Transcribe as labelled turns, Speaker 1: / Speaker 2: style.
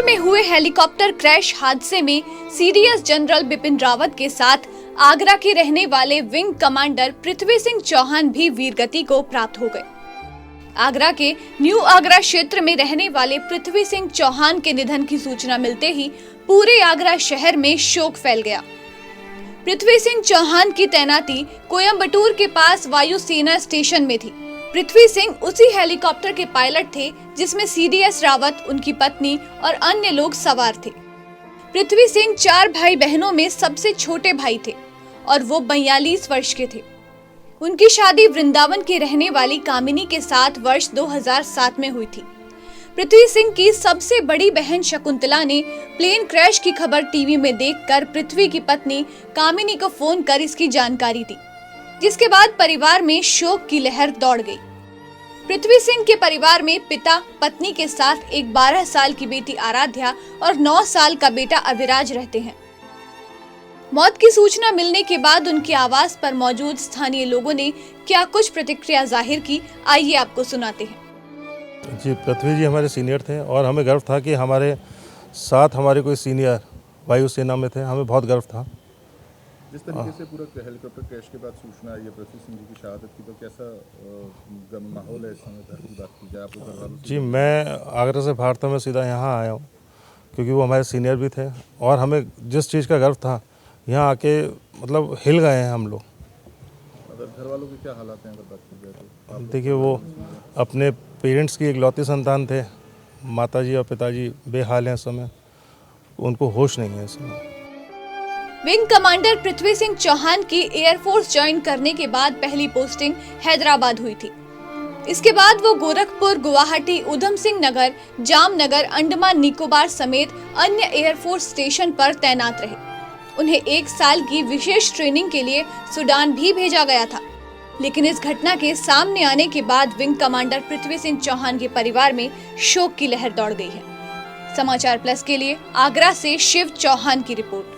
Speaker 1: में हुए helicopter crash हादसे में सीडीएस जनरल बिपिन रावत के साथ आगरा के रहने वाले विंग कमांडर पृथ्वी सिंह चौहान भी वीरगति को प्राप्त हो गए। आगरा के न्यू आगरा क्षेत्र में रहने वाले पृथ्वी सिंह चौहान के निधन की सूचना मिलते ही पूरे आगरा शहर में शोक फैल गया। पृथ्वी सिंह चौहान की तैनाती कोयम्बटूर के पास वायुसेना स्टेशन में थी। पृथ्वी सिंह उसी हेलीकॉप्टर के पायलट थे जिसमें सीडीएस रावत, उनकी पत्नी और अन्य लोग सवार थे। पृथ्वी सिंह 4 भाई बहनों में सबसे छोटे भाई थे और वो 42 वर्ष के थे। उनकी शादी वृंदावन के रहने वाली कामिनी के साथ वर्ष 2007 में हुई थी। पृथ्वी सिंह की सबसे बड़ी बहन शकुंतला ने प्लेन क्रैश की खबर टीवी में देखकर पृथ्वी की पत्नी कामिनी को फोन कर इसकी जानकारी दी, जिसके बाद परिवार में शोक की लहर दौड़ गई। पृथ्वी सिंह के परिवार में पिता, पत्नी के साथ एक 12 साल की बेटी आराध्या और 9 साल का बेटा अविराज रहते हैं। मौत की सूचना मिलने के बाद उनके आवास पर मौजूद स्थानीय लोगों ने क्या कुछ प्रतिक्रिया जाहिर की, आइए आपको सुनाते हैं।
Speaker 2: जी, पृथ्वी जी हमारे सीनियर थे और हमें गर्व था कि हमारे साथ हमारे कोई सीनियर वायुसेना में थे। हमें बहुत गर्व था।
Speaker 3: जिस तरीके से पूरा हेलीकॉप्टर क्रैश के बाद सूचना आई है पृथ्वी सिंह जी की शहादत की, तो कैसा माहौल है इस समय घर की बात की जाए आपको घर वालों से?
Speaker 2: जी, मैं आगरा से भारत में सीधा यहाँ आया हूँ क्योंकि वो हमारे सीनियर भी थे और हमें जिस चीज़ का गर्व था यहाँ आके मतलब हिल गए हैं हम लोग।
Speaker 3: अगर घर वालों के क्या हालात हैं अगर बात की जाए तो?
Speaker 2: देखिए, वो अपने पेरेंट्स की इकलौती संतान थे। माताजी और पिताजी बेहाल हैं इस समय, उनको होश नहीं है इस समय।
Speaker 1: विंग कमांडर पृथ्वी सिंह चौहान की एयरफोर्स ज्वाइन करने के बाद पहली पोस्टिंग हैदराबाद हुई थी। इसके बाद वो गोरखपुर, गुवाहाटी, उधम सिंह नगर, जामनगर, अंडमान निकोबार समेत अन्य एयरफोर्स स्टेशन पर तैनात रहे। उन्हें 1 साल की विशेष ट्रेनिंग के लिए सूडान भी भेजा गया था। लेकिन इस घटना के सामने आने के बाद विंग कमांडर पृथ्वी सिंह चौहान के परिवार में शोक की लहर दौड़ गई है। समाचार प्लस के लिए आगरा से शिव चौहान की रिपोर्ट।